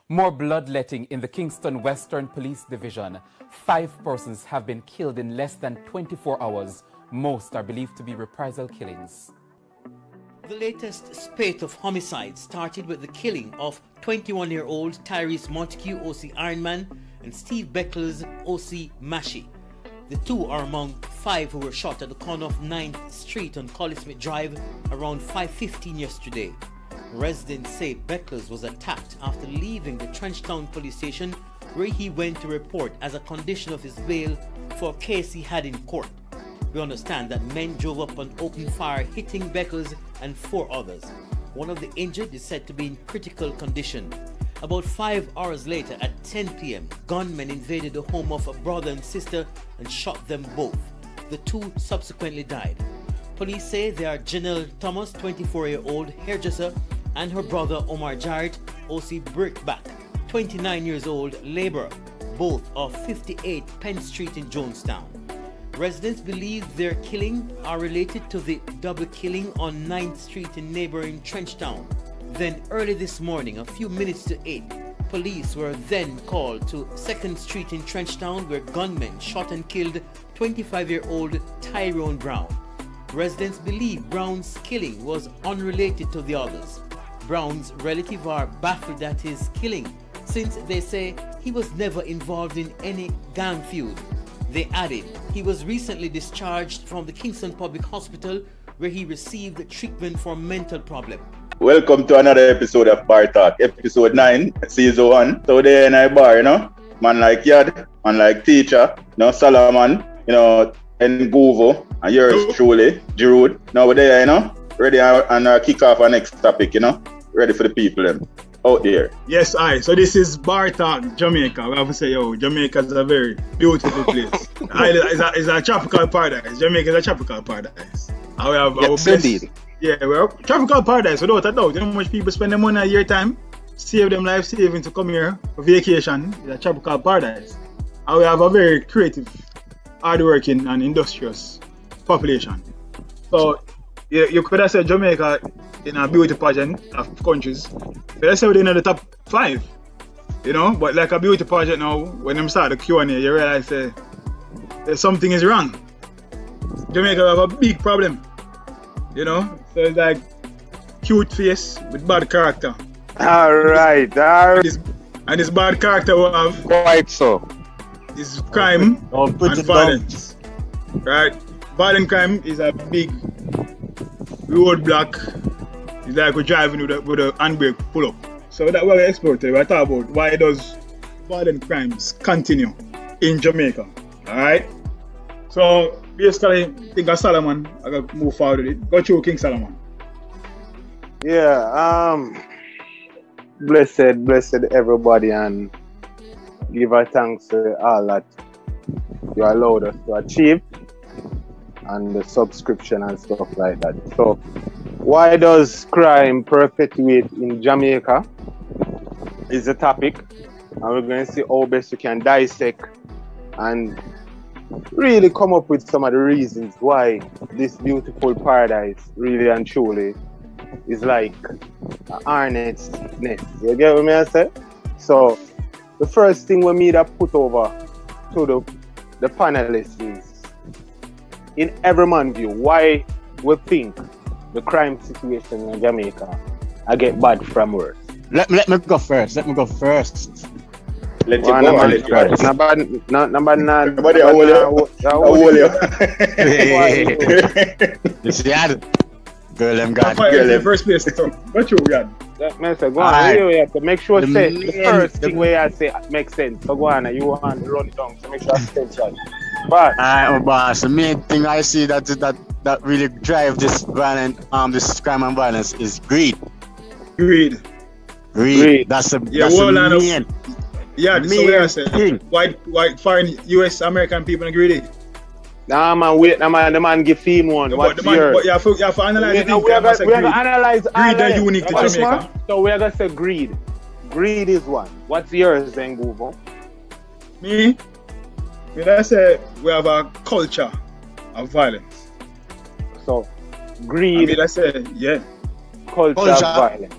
More bloodletting in the Kingston Western Police Division. 5 persons have been killed in less than 24 hours. Most are believed to be reprisal killings. The latest spate of homicides started with the killing of 21-year-old Tyrese Montague, OC Ironman, and Steve Beckles, OC Mashi. The two are among 5 who were shot at the corner of 9th Street on Collie Smith Drive around 5:15 yesterday. Residents say Beckles was attacked after leaving the Trenchtown police station, where he went to report as a condition of his bail for a case he had in court. We understand that men drove up and opened fire, hitting Beckles and 4 others. One of the injured is said to be in critical condition. About 5 hours later, at 10 p.m., gunmen invaded the home of a brother and sister and shot them both. The 2 subsequently died. Police say they are Janelle Thomas, 24-year-old hairdresser, and her brother Omar Jarrett, OC Brickback, 29 years old laborer, both of 58 Penn Street in Jonestown. Residents believe their killing are related to the double killing on 9th Street in neighboring Trenchtown. Then early this morning, a few minutes to 8, police were then called to 2nd Street in Trenchtown, where gunmen shot and killed 25-year-old Tyrone Brown. Residents believe Brown's killing was unrelated to the others. Brown's relatives are baffled at his killing, since they say he was never involved in any gang feud. They added he was recently discharged from the Kingston Public Hospital, where he received treatment for mental problem. Welcome to another episode of Bar Talk, episode 9, season 1. So there in a bar, man like Yad, man like Teacher, Solomon, and Guvo, and yours truly, Giroud. Now we're there, ready and kick off our next topic, ready for the people out there. Yes, so this is Bar Talk, Jamaica. We have to say, Jamaica is a very beautiful place. It's a tropical paradise. Jamaica is a tropical paradise. And we have yes, indeed. Yeah, we're tropical paradise, without a doubt. You know how much people spend their money a year time, save them life savings to come here for vacation. It's a tropical paradise. And we have a very creative, hardworking and industrious population. So you could have said Jamaica in a beauty pageant of countries. But let's say we're in the top 5. But like a beauty pageant now, when them start the Q&A, you realize that something is wrong. Jamaica have a big problem. So it's like cute face with bad character. Alright. And this bad character will have quite so. Is crime and violence. Right? Violent crime is a big roadblock. It's like we're driving with a handbrake pull up. So that's what we explore today. We talk about why does violent crimes continue in Jamaica. Alright? So basically, think of Solomon. I gotta move forward with it. Go through King Solomon. Yeah, blessed everybody, and give our thanks to all that you allowed us to achieve, and the subscription and stuff like that. So, why does crime perpetuate in Jamaica is the topic, and we're going to see how best we can dissect and really come up with some of the reasons why this beautiful paradise really and truly is like an hornet's nest. You get what I say? So the first thing we need to put over to the panelists is, in every man's view, why we think the crime situation in Jamaica I get bad from worse. Let me go first. Let you go. Number 9. Nobody hold you. You see that? Girl, I'm gone. Girl, first place. What you got? Go on. You have to make sure the first thing where I say makes sense. So go on, you want to run it down to make sure it's sense right. But boss, the main thing I see that really drive this violent this crime and violence is greed. Greed. That's the main. Yeah, this is what I said. White foreign US American people are greedy. Nah man, wait, the man give him one. But you have to analyze it. We have to analyze greed and unique to Jamaica. So we are gonna say greed. Greed is one. What's yours then, Google? Me? I say we have a culture of violence. So greed. I say, yeah. Culture of violence.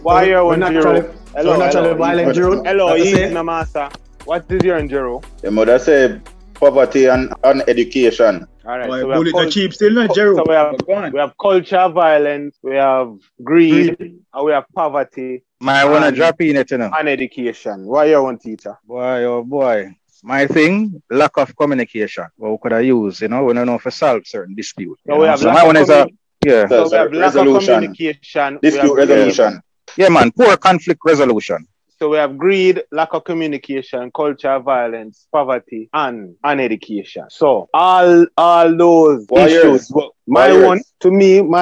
Why are you Hello, naturally violent, Jero. Hello, That's he's it. no master. What is your Jero? The mother say poverty and education. All right, Why, so bullet are cheap still, not Jero. so Go on. we have culture, violence, we have greed, and we have poverty. I wanna drop in it, you know. And education. Why you want teacher? Boy, oh boy. My thing, lack of communication. What we could have used, you know, we don't know if to solve certain dispute. So we have so lack my of one is a yeah. So we have lack of Resolution. communication. we Dispute have resolution. Yeah, man, poor conflict resolution. So we have greed, lack of communication, culture, violence, poverty, and education. So all those issues. My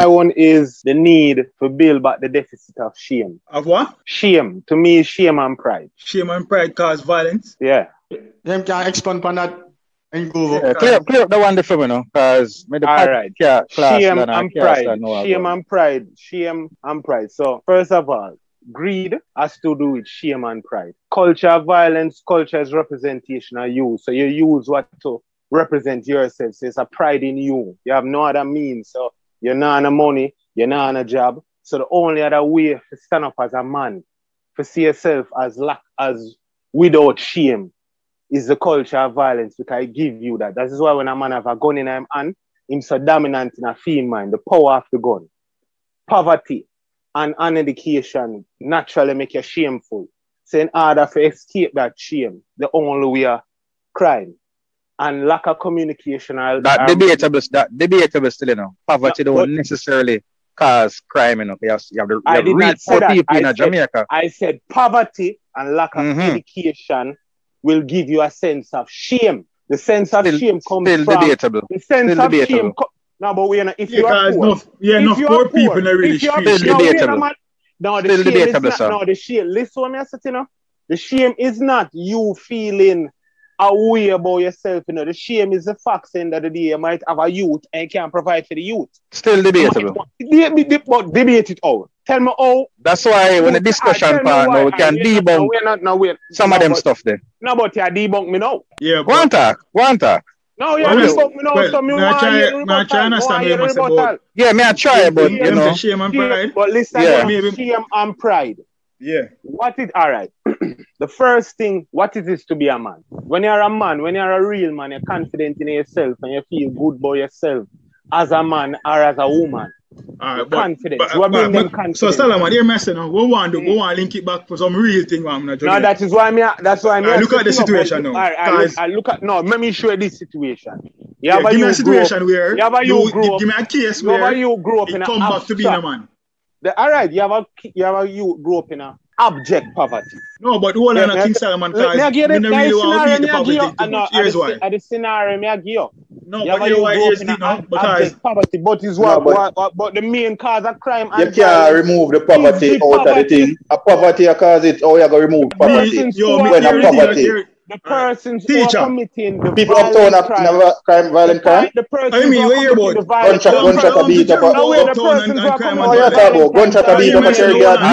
one is the need to build back the deficit of shame. Of what? Shame. To me, shame and pride. Shame and pride cause violence. Yeah. Them can expand on that and go over. Yeah, clear up the one for me, no, because All right. Shame and pride. Shame and pride. So first of all, greed has to do with shame and pride. Culture, violence, culture is representation of you. So you use what to represent yourself. So it's a pride in you. You have no other means. So you're not on a money, you're not on a job. So the only other way to stand up as a man, to see yourself as without shame, is the culture of violence, because I give you that. That is why when a man have a gun in him hand, him so dominant in a female mind, the power of the gun. Poverty and uneducation naturally make you shameful. So in order to escape that shame, the only way are crime. And lack of communication. That debatable still, you know. Poverty don't necessarily cause crime, you know. You have the real poor people in Jamaica. I said poverty and lack of education will give you a sense of shame. The sense of shame comes still from debatable. The sense still of debatable. shame. No, but we're not. If Yeah, you are poor, enough poor people are really still debatable. No, the Still shame is debatable, not. sir. No, the shame. Listen to me, I said, you know. The shame is not you feeling a way about yourself. You know, the shame is the fact saying that the day you might have a youth and you can't provide for the youth. Still debatable. Debate it out. Tell me how. That's why when the discussion part now, we can debunk some of them stuff there. No, but you debunk me now. Yeah, Go on talk. No, you debunk me now. So me want I try understand what you must about. Yeah, me I try, but you know. Shame and pride. But listen, shame and pride. Yeah. All right. The first thing, what it is to be a man. When you're a man, when you're a real man, you're confident in yourself and you feel good about yourself as a man or as a woman. All right, confidence. Confidence. So Solomon, hear me say now, we want to link it back for some real thing. No, that's why I look at the situation now. I look at let me show you this situation. Give me a situation where you give me a case where you grew up in come back to being a man. All right, you have you grew up in a abject poverty. No, but all on a King Solomon cause I don't really want to beat the poverty too much. Here's why. At the scenario me I give you. No, but you why here's the no because poverty, but is but the main cause of crime. You can't remove the poverty out of the thing. A poverty cause it. How you gonna remove poverty? When a poverty. The persons who are committing the people uptown violent crime. The person I mean, where you about? Gunshot a beat up. Gunshot a beat up a cherry garden.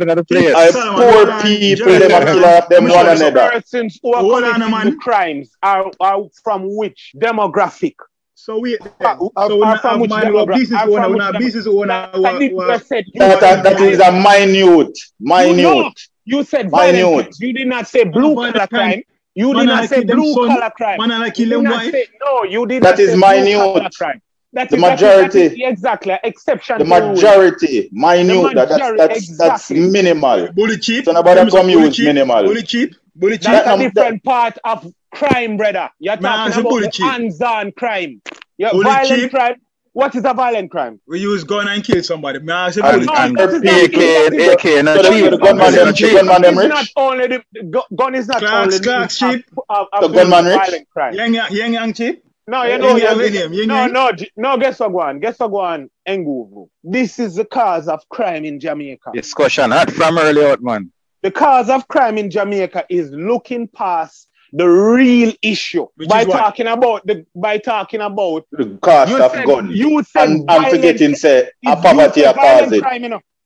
Another place. Poor people, them a kill off them one another. The persons who are committing the crimes are from which demographic? So we from business owner. That is a minute. You said violent. You did not say blue collar crime. You did not say blue collar crime. No, you did not. That is minute. That's the majority. Exactly. Exception. The majority. Minute. That's minimal. Bully cheap. So nobody come use minimal. Bully cheap. That's a different part of crime, brother. You're talking about hands-on crime. Violent crime. What is a violent crime? We use gun and kill somebody. AK, gunman Not only the gun is not only the gunman violent crime. Young cheap. No, you know. No. Guess what? Go on. Nguvu. This is the cause of crime in Jamaica. Discussion hot from early out, man. The cause of crime in Jamaica is looking past the real issue by talking about the cost of gun. You said and forgetting say a poverty a cause it.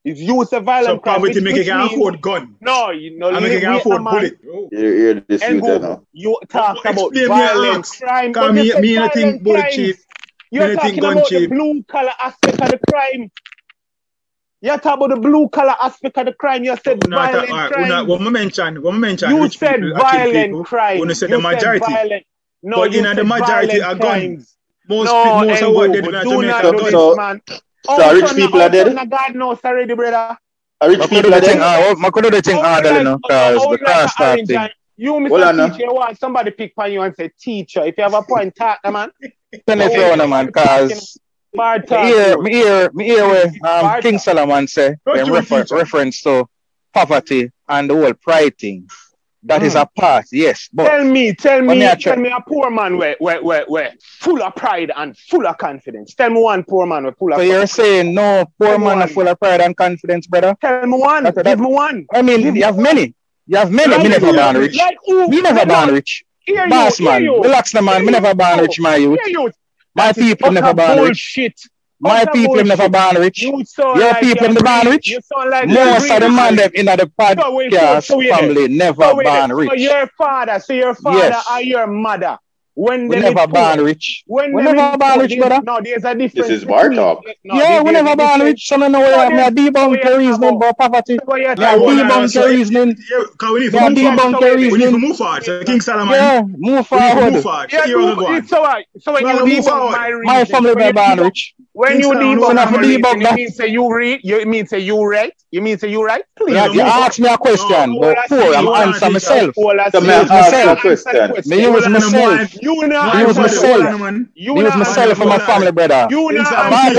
If you say violent crime, poverty make you afford gun. No, you know, make you afford bullet. You're this now. You talk about violent crime. Me I think bullet cheap. You're talking about the blue collar aspect of the crime. You talk about the blue collar aspect of the crime. You said violent crime. What I mentioned, you said violent crime. You said the majority. Violent. No, but you said the majority are crimes. Most most of what they do in Jamaica. Man. So rich people are dead. God knows already, brother. Rich people are dead. I could do the thing harder, you know, because the car starting. You, Mr. Teacher, want somebody pick on you and say, teacher, if you have a point, talk, man. Turn it round, man, because me hear where King Solomon say in reference to poverty and the whole pride thing. That is a part, yes. But tell me a poor man where full of pride and full of confidence. Tell me one poor man where full of So you're saying no poor man are full of pride and confidence, brother? Tell me one. Give me one. I mean, you have many. You have many. Me never born rich. Me never born rich. Boss man, relax the man. Me never born rich, my youth. My people never born rich. My people never born rich. Your people never born rich. Most of the man them in the podcast family never born rich. So your father or your mother. When we never born rich. We never born rich, brother. No, there's a difference. This is bar talk. Yeah, we never born rich. So I know where I'm debunk your reasoning about poverty. Debunk your reasoning. Debunk your reasoning. We need to move forward. So King Solomon. Yeah, move forward. So when you debunk my family never born rich. When you debunk, you mean say you read? You mean say you right? You mean say you right? Please. You ask me a question, but poor, I'm answer myself. Me use myself. You use myself for my family, brother. You ask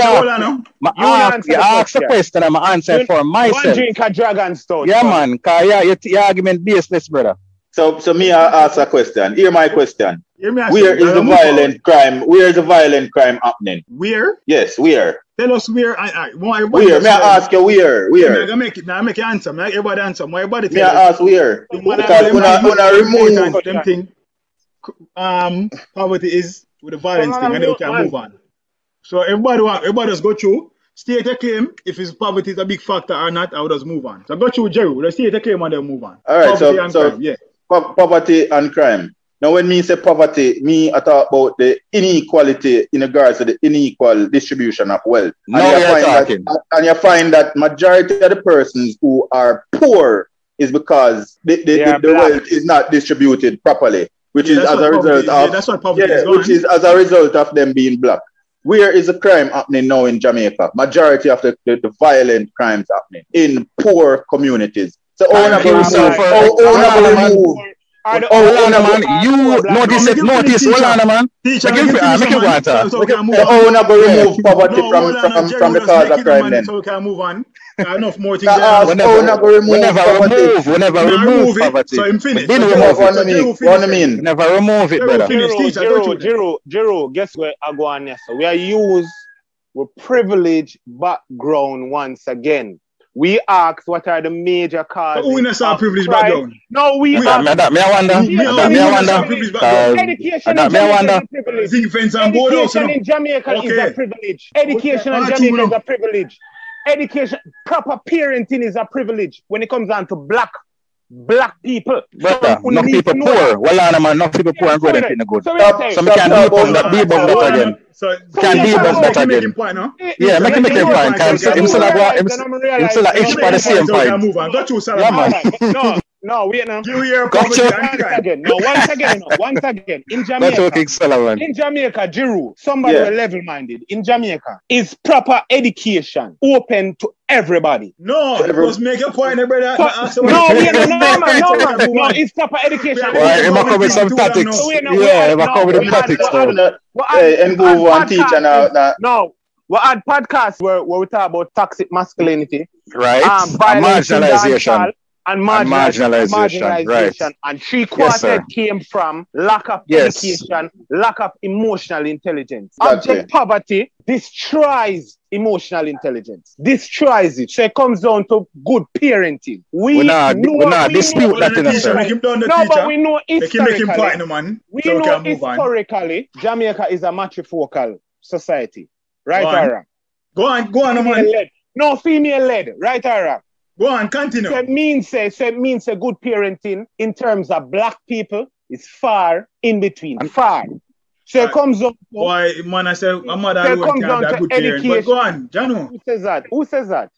the question, I'm answering for myself. One drink a dragon stout. Yeah, man. Cause your argument baseless, brother. So me I ask a question. Hear my question. Where is the violent crime? Where is the violent crime happening? Where? Yes, where? Tell us where. Where? May I ask you where? Where? I make you answer. Make everybody answer. May I ask where? Because when I remove them thing, poverty is with the violence thing, and then we can move on. So everybody just go through. State a claim if his poverty is a big factor or not. I would just move on. So go through Jerry. Let's state a claim and then move on. All right. Poverty and crime. Now, when me say poverty, I talk about the inequality in regards to the unequal distribution of wealth. And you find that majority of the persons who are poor is because the wealth is not distributed properly, which is as a result as a result of them being black. Where is the crime happening now in Jamaica? Majority of the violent crimes happening in poor communities. So notice hold on, man. Make it water. Remove poverty from the cause of crime then. So we can move on. Enough more things. We never remove poverty. So I'm finished. Never remove it, brother. Jiro, guess where I go on here? So we are used with privileged background once again. We ask what are the major causes. Who is our privileged background? No, we ask. Me wonder. Education in Jamaica is a privilege. Education in Jamaica is a privilege. Education, proper parenting is a privilege when it comes down to black people. Brother, enough people poor. Well, man, enough people poor and good and feeling good. So we can debunk that again. Can debunk that again. Yeah, make him point. Him still a itch for the same point. Yeah, man. No, wait now. Once again. In Jamaica, Jiru, somebody level-minded. In Jamaica, is proper education open to everybody. No, just make a point, brother. No, it's proper education. Why? Am I coming with some tactics? Yeah, am I coming with tactics? And go on teacher now. No. We had podcasts where we talk about toxic masculinity. Right. Marginalization. And marginalization. Right. And 3/4 came from lack of education, lack of emotional intelligence. Abject poverty destroys emotional intelligence. Destroys it. So it comes down to good parenting. We not dispute that in a but we know historically, Jamaica is a matrifocal society. Right or wrong? Go on, man. No, female-led. Right or wrong? Go on, continue. So it means a good parenting in terms of black people is far in between. Far. So it comes up. Why, man, I say, a mother alone can't be a good parent. But go on, Jano. Who says that?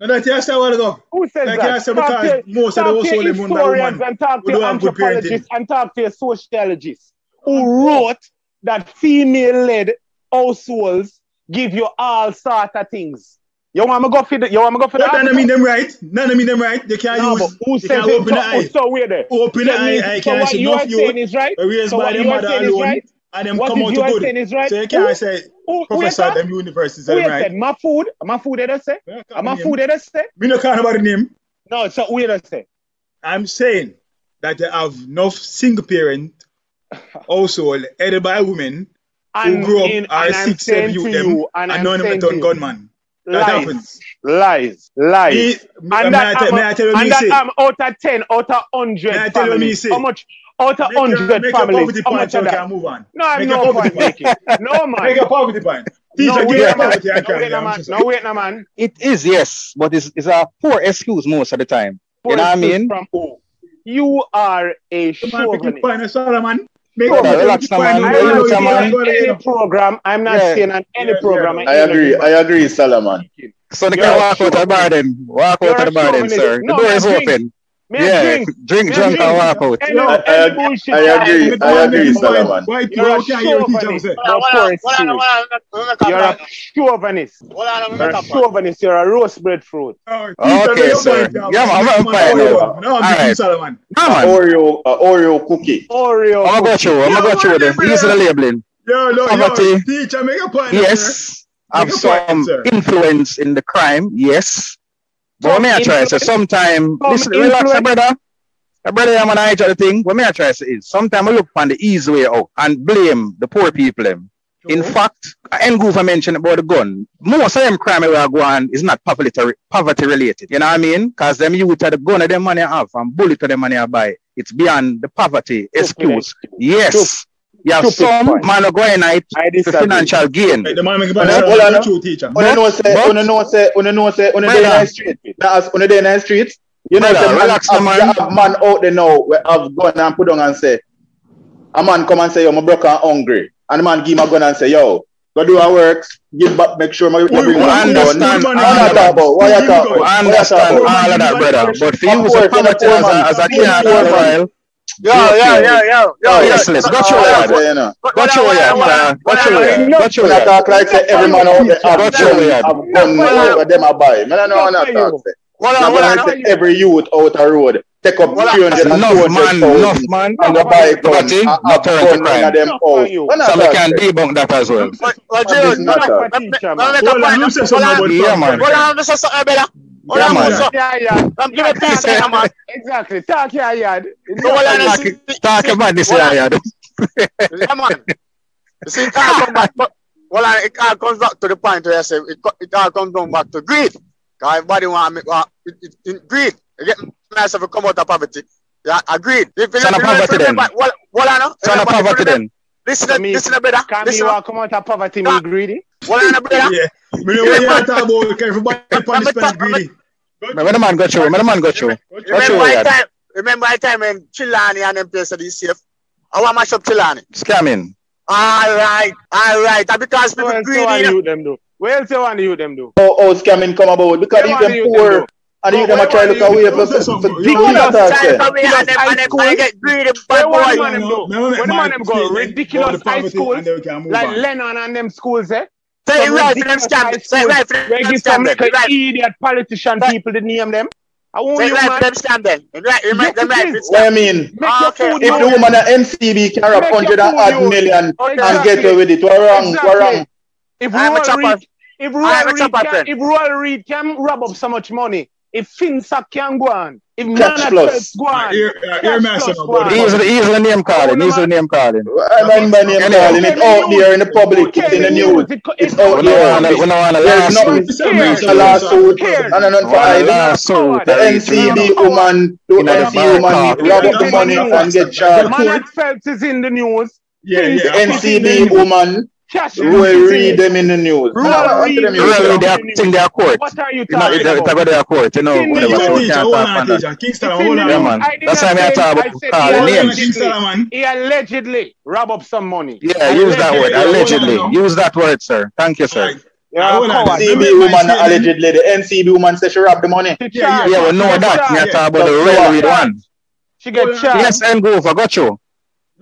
No, that's yes, I want to go. Who says like that? Yes, because most of the household in historians and talk to anthropologists and talk to sociologists who wrote that female-led households give you all sort of things. You want me to go for that? None of me them right. They can't use. Who says it? Open the eye. So weird. Open the eye. I can't see enough youth. Is right. Raised by their mother alone. And them come out to good. Is right. So you can't say professor at them universities. Right. My food did I say? My food did I say? Me no care about the name. No, so who did I say? I'm saying that they have enough single parent household headed by women who grew up are 6, 7 youth them and none of them turn gunman. That happens. Lies. And that I'm out of 10, out of 100 families. How much? Out of 100 families. How much of that? Move on. No, I'm no point making. No, man. Make a poverty point. No, wait, no, man. It is, yes, but it's a poor excuse most of the time. Poor you know what I mean? From who? You are a chauvinist. Relax, man. I'm not saying on any program. I agree, Solomon. So they can walk out of the bar then. Walk out of the bar then, sir. The door is open. Yeah, drink and walk out. I agree, Solomon. You're a chauvinist. You're a chauvinist. You're a chauvinist. You're a roast breadfruit. Okay, sir. Yeah, I'm fine now. No, I'm Solomon. Oreo cookie. Oreo. I'm going to go through them. Use the labeling. Yo, teacher, make a point. Yes. Have some influence in the crime. Yes. But when I try to say, sometimes, listen, relax, brother. Brother, I'm gonna the thing. What I try to say is, sometimes I look on the easy way out and blame the poor people. In fact, I ain't go mention about the gun. Most of them crime we are going is not poverty related. You know what I mean? Because them youth are the gun of them money have and bullet of them money buy. It's beyond the poverty excuse. Yes. You have some man are going night for financial gain. The man make a true teacher. On the streets. You know, the man out there now have gone and put on and say, a man come and say, yo, my broke and hungry. And the man give him a gun and say, yo, go do our works, give back, make sure my bring one gun. I understand all of that, brother. But for you, so poverty as a kid profile. Yo, yes, let's go through that. Go through that. Talk like say every man out there have gun, them a buy. Man, I know how to talk. Every youth out the road take up 300 enough man and the bike not turn to crime. So we can debunk that as well. Give a piece of man. Exactly. Talk your yard. Talk about this yard. Yeah, man. You see, it all comes back, it all comes back to the point where I say it all comes down back to greed. Because everybody want to greed. You get myself to come out of poverty. Yeah, agreed. Son of poverty then. Son of poverty then. Listen, brother. Can you come out of poverty, me greedy? What on, brother? Yeah. Me know what you talk about. Everybody punishment greedy. Remember the man got you. Remember the time when Chilani and them places are safe? I want to mash up Chilani. Scamming. All right. And because people greedy. Where else you want to use them do? Oh, scamming come about because if them poor and you them a try to look away for and get greedy bad boy. When the man them go ridiculous high schools like Lennon and them schools, eh? Say right for them scam. Say right for them scam. Like idiot politician people to name them. I want you right for them scam then. Right. What I mean? If the woman at NCB can rap 100 million and get away with it, what wrong? If Rural Reed can rub up so much money, if FinSac can go on, if Catch Plus go on, He's the name calling. I remember name calling. It's out there in the public. It's in the news. It's out there. There's no lawsuit. The NCB woman rob up the money and get charged. Management is in the news. The NCB woman. We'll read them in the news. They are court. What are you talking about? They go to court, you know. That's why I talk about names. He allegedly rob up some money. Yeah, use that word. Allegedly. Use that word, sir. Thank you, sir. NCB woman allegedly, the NCB woman said she robbed the money. Yeah, we know that. You talk about the railway one. She get charged. Yes, and go for got you.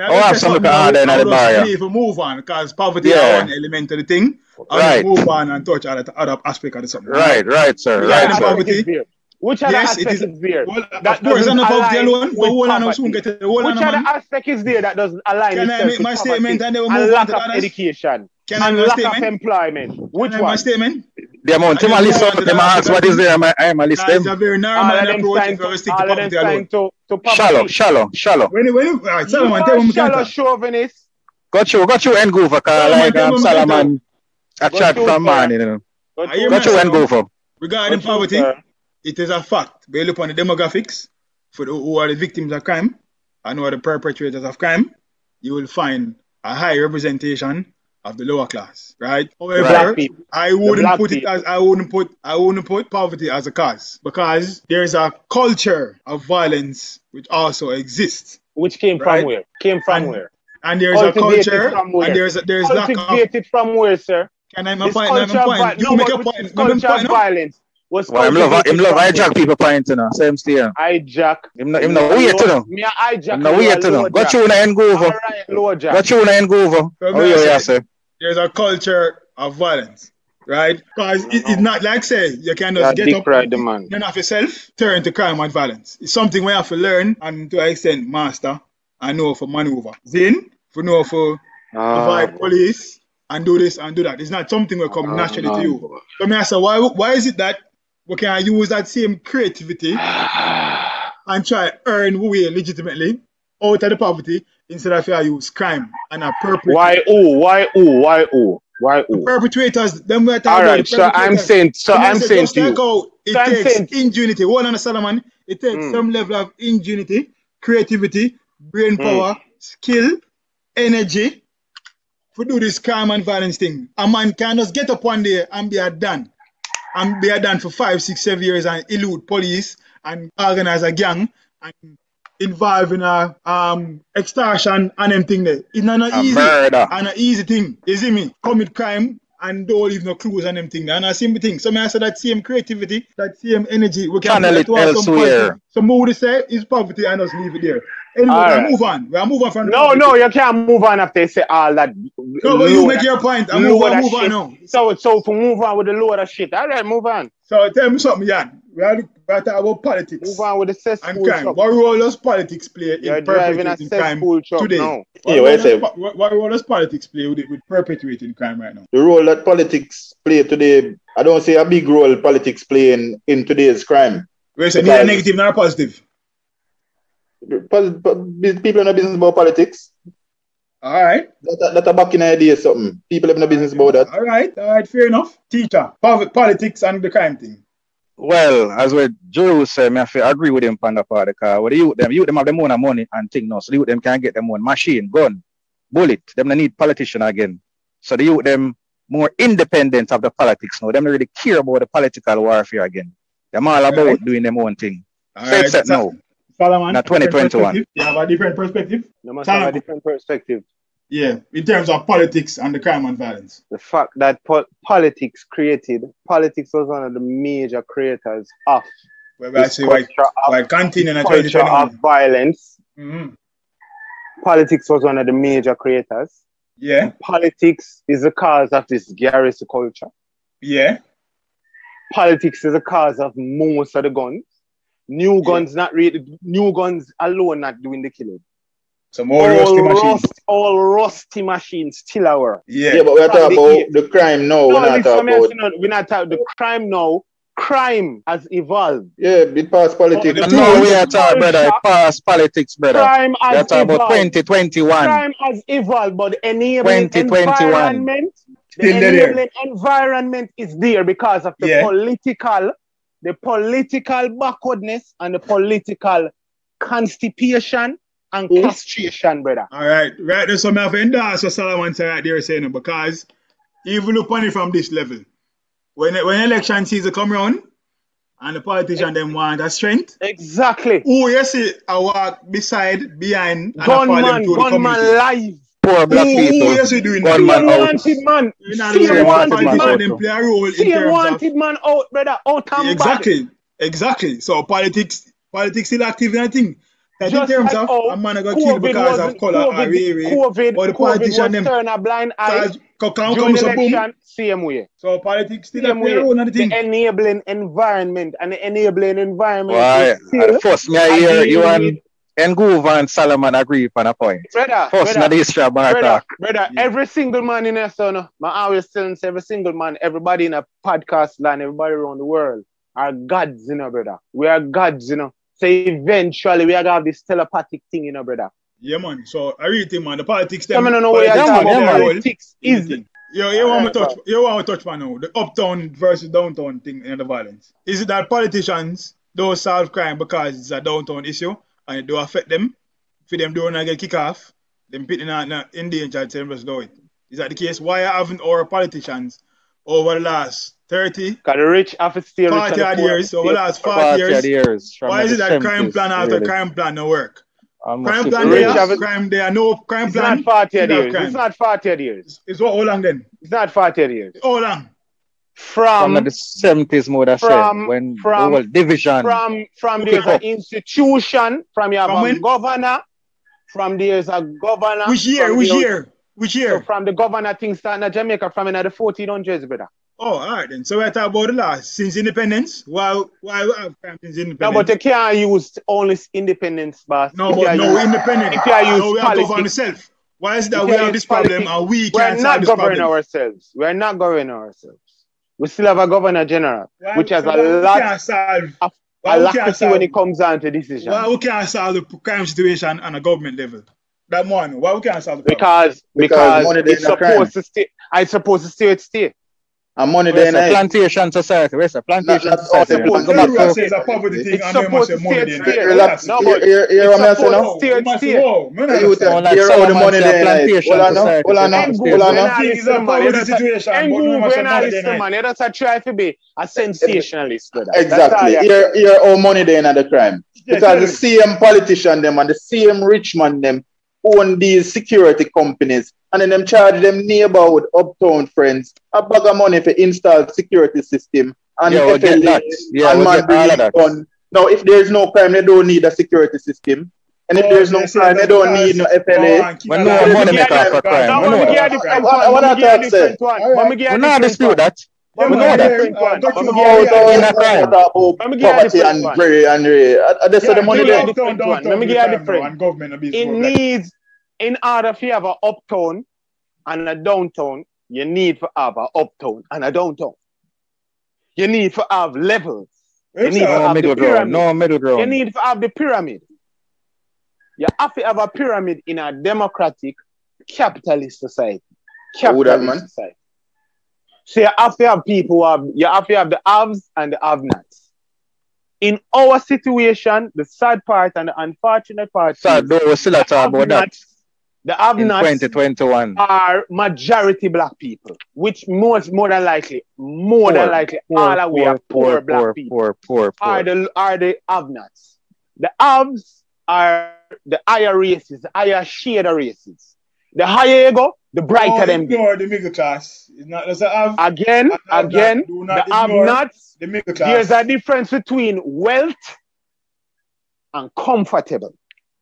I have some look at in the bar. If we move on, because poverty is one element of the thing. Right. Move on and touch other aspect of the something. Right, sir. Right, sir. Which other aspect is there? Well, that doesn't poverty alone, but whole and soon get the whole. Which other aspect is there that doesn't align? Can I make my statement and then we move on to others? Education. Can I make my statement? Lack of employment. Which one? My statement. The amount of list out, them ask what is there. I'm a list them. It's a very normal approach if we stick to poverty alone. Shallow. When Solomon, tell me shallow chauvinist. Got you and go for like Solomon. A chat from man, you know. Got you and go for. Regarding poverty, it is a fact. Based upon the demographics for who are the victims of crime and who are the perpetrators of crime, you will find a high representation of the lower class, right? However, I wouldn't put poverty as a cause, because there's a culture of violence which also exists. Which came from where? Where? And there's a culture, and there's lack of. Cultivated from where, sir? Can I make a point? You make a point. Culture of violence. Him love hijack people point, you know. Same still. Hijack. Him no wait, you know. Me hijack. No wait, you know. Got you and go over. Got you and go over. Oh yeah, sir. There's a culture of violence, right? Because it's not like say you can just get up and off yourself, turn to crime and violence. It's something we have to learn and to an extent master and know for maneuver. Then for know for avoid police and do this and do that. It's not something will come naturally to you. So me ask, why is it that we can use that same creativity and try earn way legitimately out of the poverty instead of use crime and a perpetrator? Why? The perpetrators, them we are talking about. Alright, so I'm saying to you. It takes ingenuity. Hold on, Solomon. It takes some level of ingenuity, creativity, brain power, skill, energy to do this crime and violence thing. A man can just get up one day and be done. And be done for 5, 6, 7 years and elude police and organize a gang and involve in a extortion and them thing there. It's not an easy thing. You see me? Commit crime and don't leave no clues and them thing there. And I same thing. So I say that same creativity, that same energy, we can channel it elsewhere. So more would say is poverty and just leave it there. Anyway, we move on. We move on from No, you can't move on after you say all that. No, but you make your point. I move on now. So to move on with the load of shit. Alright, move on. So tell me something, Jan. We are talking about politics. Move on with the cesspool and crime. What role does politics play in perpetuating crime today? What role does politics play with perpetuating crime right now? The role that politics play today, I don't say a big role politics play in today's crime. Wait, so neither negative nor positive? People have no business about politics. Alright. That's a back in idea something. People have no business about that. Alright, fair enough. Teacher, politics and the crime thing. Well, as what Joe said, I agree with him on the part because what the youth them have them own money and thing now. So the youth them can get them own machine, gun, bullet. Them don't need politician again. So the youth them more independent of the politics now. Them don't really care about the political warfare again. Them all about doing them own thing. Alright, so now. Solomon, not 2021. You have a different perspective? You must have a different perspective. Yeah, in terms of politics and the crime and violence. The fact that politics was one of the major creators of why continuing in culture of violence. Mm-hmm. Politics was one of the major creators. Yeah. And politics is the cause of this garrison culture. Yeah. Politics is the cause of most of the guns. New guns alone not doing the killing. Some more rusty machines. All rusty machines still our. Yeah, but we're talking about the crime now. We're not talking about the crime now. Crime has evolved. Yeah, it past politics. No, we are talking about it past politics, brother. Crime has evolved. About 2021. Crime has evolved, but the enabling environment is there because of the political backwardness and the political constipation and castration, brother. All right. There's some of that's what Solomon said right there saying, because even look on it from this level. When election season come around and the politician them want a strength. Exactly. Who you see I walk behind gunman live. poor black people. Gunman out. Wanted man. Same wanted man. Them play a role in Same terms wanted of, man out, brother. Out and bad. Exactly. So politics still active in a thing. That in Just terms like of how a man got killed because of color or race, or the politician them turn a blind eye come during so boom. election, same way. So politics still Same play a way. role in the thing. The enabling environment and the enabling environment Why? is still First, me I hear you and Nguva and Solomon agree on a point. First, not the history of Bartak. Brother, every single man in a son, I always tell every single man, everybody in a podcast land, everybody around the world are gods, brother. We are gods, So eventually we are gonna have this telepathic thing, brother. Yeah, man. So I really think, man, the politics. I don't know where politics is. You want to touch man now the uptown versus downtown thing and the violence. Is it that politicians don't solve crime because it's a downtown issue and it do affect them? For them don't get kick off, them putting in danger to them just do it. Is that the case? Why haven't our politicians over the last 30, because the rich have to stay 40 odd years, over the last 40 years, why is it that crime plan after crime plan no work? Crime plan there, no crime plan. It's not 40 years. It's not 40 years. It's what, how long then? It's not 40 years. How long? From the 70s, more than when the whole division. From there's an institution, from you have a governor, from there's a governor. Which year? So from the governor things starting in Jamaica from in the 1400s, brother. Oh, all right then. So we're talking about the last since independence. Why we have crime since independence? No, but you can't use only independence, boss. No, but no independence. If you use we have to govern ourselves. Why is that we have this problem and we can't solve this problem? We're not governing ourselves. We still have a governor general, which has a lot of alacrity when it comes down to decisions. Why we can't solve the crime situation on a government level? That one. Why we can't solve the problem? Because it's supposed to stay. It's supposed to stay at state. And money then plantation society. Where's the plantation society? It's a poverty thing. It's supposed to stay at state. Relax. No, but you're a mess, now. Stay at state. You're all the money there. Hold on. It's a poverty situation. Man, that's a try to be a sensationalist. Exactly. You're all money there in the crime. Because the same politician them and the same rich man them own these security companies and then them charge them neighborhood uptown friends a bag of money for install security system and FLA and man. Now if there's no crime they don't need a security system and if there's no crime they don't need no FLA. When no money make up for crime. What I talk say? We not dispute that. We know that. Poverty and Bray and Ray. That's the money there. Let me give you a different. It needs, in order for you have an uptown and a downtown, you need to have an uptown and a downtown. You need to have levels. You need to have the pyramid. No middle ground. You need to have the pyramid. You have to have a pyramid in a democratic, capitalist society. Capitalist society. So you have to have people you have to have the haves and the have-nots. In our situation, the sad part and the unfortunate part we still talk about that. The have-nots in 2021 are majority black people, which more than likely, all of we are poor black people. Poor. Are the have-nots. The haves are the higher races, the higher shade of races. The higher you go, the brighter them get. Ignore the middle class. It's not just a have. Again, the have-nots. The middle class. There's a difference between wealth and comfortable.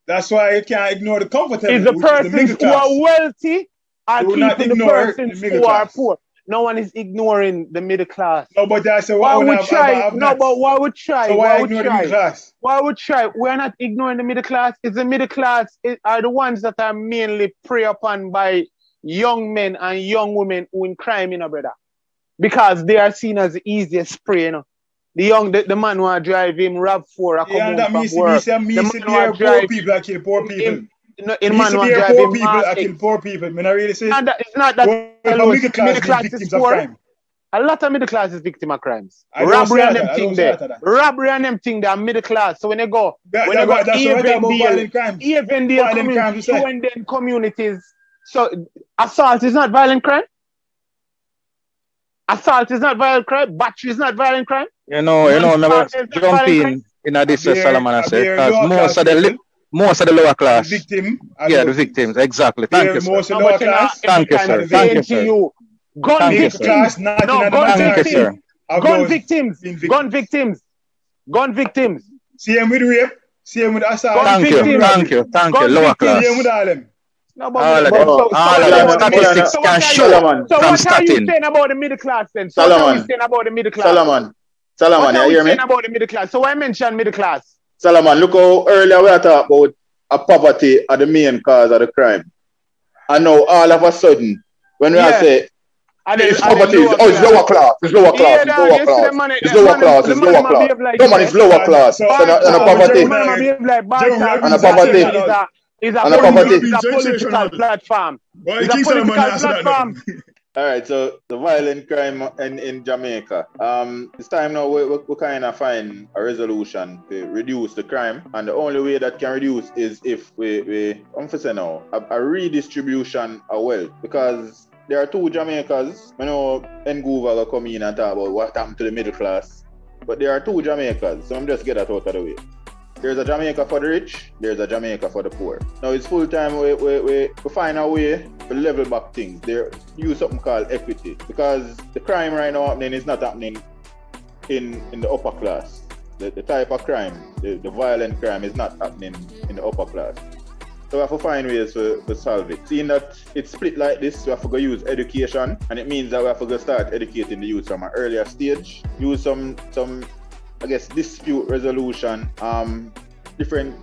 That's why you can't ignore the comfortable. Is the persons who are wealthy are keeping the persons who are poor. No one is ignoring the middle class. No, but that's why would try. No, but why would try? So why ignore the middle class? Why would try? We're not ignoring the middle class. It's the middle class are the ones that are mainly preyed upon by young men and young women who in crime, brother. Because they are seen as the easiest prey, The man who are drive him RAV4 that means from work. The man who poor people that kill poor people. In man who drive poor people that kill poor people. I really say it's not that middle class is poor. A lot of middle class is victim of crimes. Robbery and them thing there. Robbery and them thing they are middle class. So when they go, even the communities. So assault is not violent crime. Assault is not violent crime. Battery is not violent crime. Never jump in this Solomon I said, because Most of the lower class. The victim. Yeah, the victims. Exactly. Thank you, sir. Most of the lower class. Thank you, sir. Thank you, sir. Gun victims. Gun victims. Gun victims. Gun victims. Same with rape. Same with assault. Thank you. Lower class. Same with all them. No, all of them. Statistics can show from So what are you statin. saying about the middle class then? So what are you saying about the middle class? Solomon, you hear me? Saying about the middle class? So I mentioned middle class. Solomon, look how earlier we talked about poverty are the main cause of the crime. And now all of a sudden, when we say it's poverty, it's lower class, it's lower class, it's lower class, it's lower class, it's lower class. Come on, it's lower class. And a poverty. And a poverty. It's a political platform. It's a political platform. All right, so the violent crime in Jamaica. It's time now we kind of find a resolution to reduce the crime, and the only way that can reduce is if we now a redistribution of wealth, because there are two Jamaicas. I know Nguva will come in and talk about what happened to the middle class, but there are two Jamaicas, so I'm just get that out of the way. There's a Jamaica for the rich, there's a Jamaica for the poor. Now it's full time we find a way to level back things. There use something called equity, because the crime right now happening is not happening in the upper class. The type of crime, the violent crime is not happening in the upper class. So we have to find ways to solve it. Seeing that it's split like this, we have to go use education, and it means that we have to go start educating the youth from an earlier stage. Use some I guess dispute resolution, different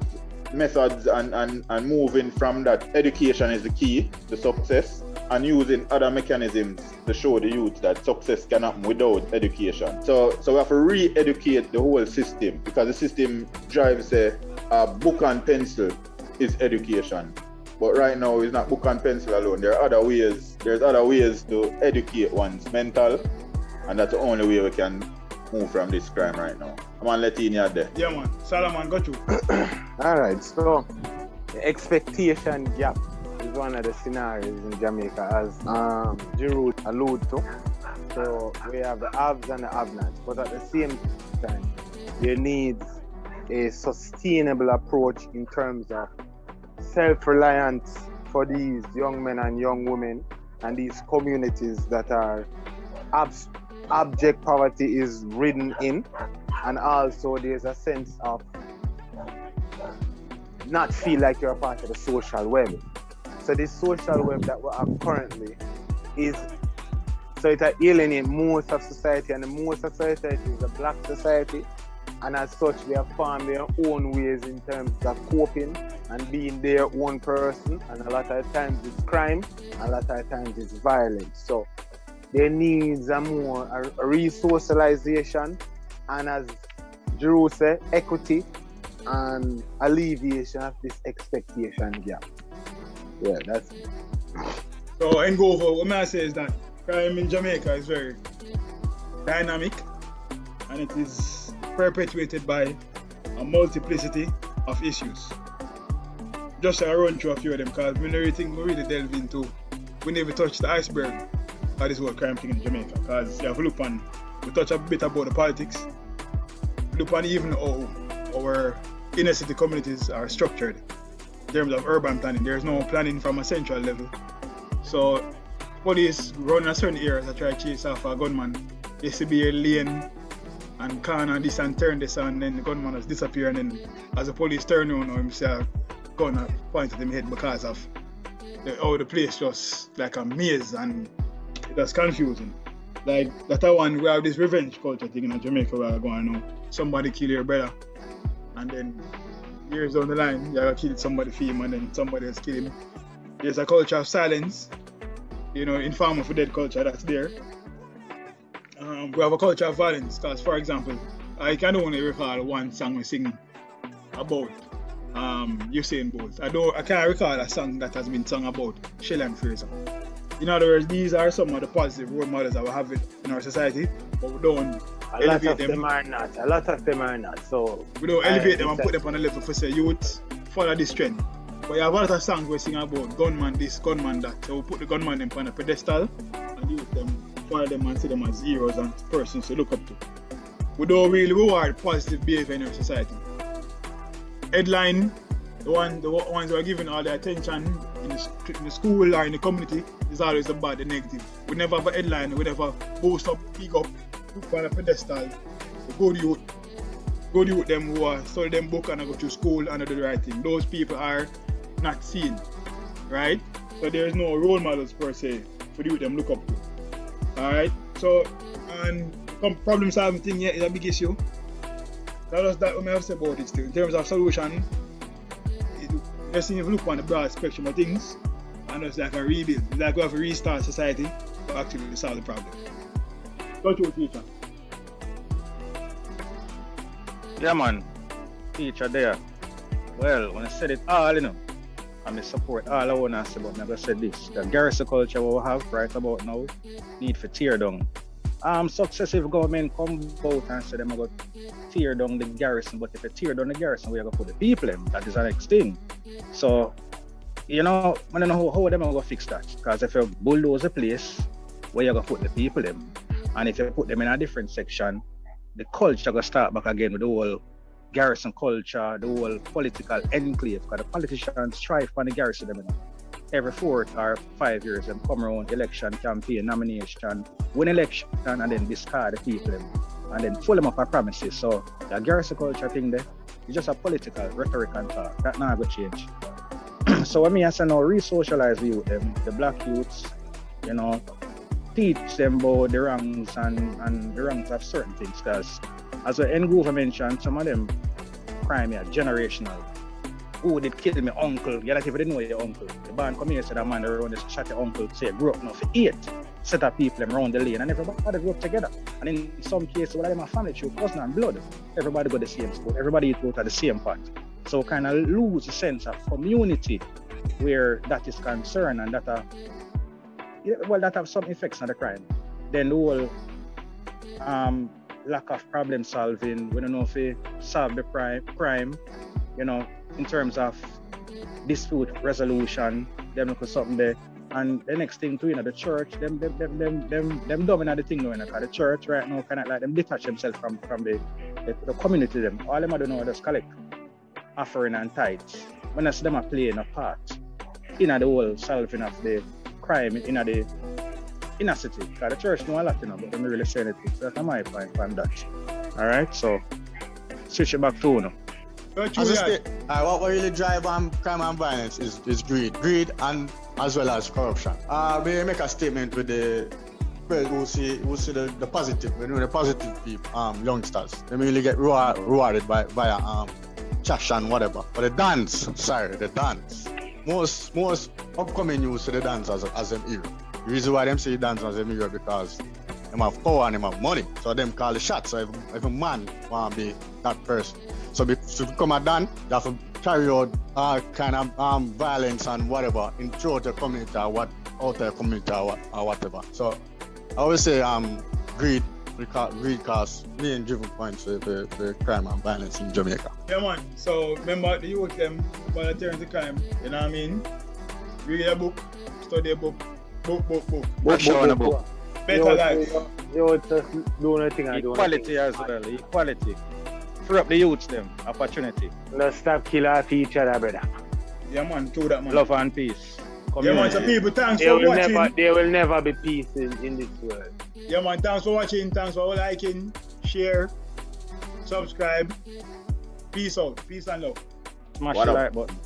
methods and moving from that. Education is the key to success, and using other mechanisms to show the youth that success can happen without education. So we have to re-educate the whole system, because the system drives a book and pencil is education. But right now it's not book and pencil alone. There are other ways. There's other ways to educate one's mental, and that's the only way we can move from this crime right now. I'm on letting you there. Yeah, man. Solomon, got you. Alright, so the expectation gap is one of the scenarios in Jamaica, as Giroud alluded to. So we have the haves and the have-nots, but at the same time, there needs a sustainable approach in terms of self-reliance for these young men and young women and these communities that are abject poverty is ridden in, and also there's a sense of not feel like you're a part of the social web. So this social web that we have currently is, so it alienates most of society, and the most of society is a black society, and as such they have found their own ways in terms of coping and being their own person, and a lot of times it's crime, and a lot of times it's violence. So there needs a re-socialization, and as Drew said, equity and alleviation of this expectation gap. Yeah, that's it. So, and go over, what I say is that crime in Jamaica is very dynamic, and it is perpetuated by a multiplicity of issues. Just to run through a few of them, because we really delve into, we never touch the iceberg of this whole crime thing in Jamaica, because you have to look on, we touch a bit about the politics, look on even how our inner city communities are structured in terms of urban planning. There's no planning from a central level. So police run a certain area that try to chase off a gunman. They see be a lane and corner this and turn this, and then the gunman has disappeared, and then as the police turn on him, see a gun pointed at him head because of how the place just like a maze, and that's confusing. Like that one, we have this revenge culture thing in Jamaica where we're going on, somebody kill your brother, and then years down the line, you have to kill somebody for him, and then somebody else kill him. There's a culture of silence, you know, informal for dead culture that's there. We have a culture of violence, because for example, I can only recall one song we sing about Usain Bolt. I can't recall a song that has been sung about Shelley and Fraser. In other words, these are some of the positive role models that we have in our society, but we don't elevate them. A lot of them are not. So we don't elevate them and put them on a level for say youth follow this trend. But you have a lot of songs we sing about gunman this, gunman that. So we put the gunman them on a pedestal and use them, follow them and see them as heroes and persons to look up to. We don't really reward positive behavior in our society. Headline the ones who are given all the attention in the school or in the community is always the bad, the negative. We never have a headline, we never boast up, pick up, put on a pedestal. The good youth them who are study them book and go to school and do the right thing. Those people are not seen, right? So there is no role models per se for the youth them look up to. Alright, so and problem solving thing here is a big issue. That's what we have to say about it still. In terms of solution, just if you look on the broad spectrum of things, and it's like a rebuild. It's like we have to restart society to actually solve the problem. Go to teacher. Yeah, man. Teacher there. Well, when I said it all, I support all I want to say, but I'm going to say this. The garrison culture we have right about now need to tear down. Successive government come out and say them are going to tear down the garrison, but if they tear down the garrison, we are going to put the people in. That is the next thing. So, I don't know how them are going to fix that. Because if you bulldoze a place, where you going to put the people in? And if you put them in a different section, the culture going to start back again with the whole garrison culture, the whole political enclave. Because the politicians strive for the garrison. Every 4 or 5 years, them come around election, campaign, nomination, win election, and then discard the people, and then full them up of promises. So the garrison culture thing there is just a political rhetoric and talk. That not going to change. So when I say now, re-socialize the youth, the black youths, teach them about the wrongs and the wrongs of certain things. Because as the Nguva mentioned, some of them crime are generational. Who did kill my uncle? You don't even know your uncle. The band come here and said that man around this shot your uncle, say grew up now for 8 set of people around the lane and everybody grew up together. And in some cases, well, them a family through cousin and blood. Everybody go the same school, everybody eat out at the same pot. So kind of lose a sense of community where that is concerned and that that have some effects on the crime. Then the whole lack of problem solving, we don't know if we solve the crime, in terms of dispute resolution, them look at something there. And the next thing too, the church, them dominate the thing now, because the church right now kind of like them detach themselves from the community them. All them do now is just collect offering and tithes. When I see them are playing a part in the whole solving of the crime in the inner city. Because the church know a lot, but they don't really say anything. So that's my point on that. Alright, so switch it back to now. What really drive crime and violence is greed and as well as corruption. We make a statement with the who see the positive, the positive people, youngsters. They really get rewarded via cash and whatever. But the dance, most upcoming youth see the dance as an hero. The reason why them say dance as a hero because them have power and them have money, so them call the shots. So if a man want to be that person. So to become a Dan, you have to carry out all kind of violence and whatever throughout the community or out the community or whatever. So I always say greed because main driven points for crime and violence in Jamaica. Yeah man, so remember the youth them volunteering to crime, you know what I mean? Read a book, study a book. Better life. You just do nothing and do equality as well, equality. Free up the youths them, opportunity. Let's stop killing off each other, brother. Yeah man, do that man. Love and peace. Yeah man, so people, thanks for watching. There will never be peace in this world. Yeah man, thanks for watching, thanks for liking, share, subscribe. Peace out, peace and love. Smash the like button.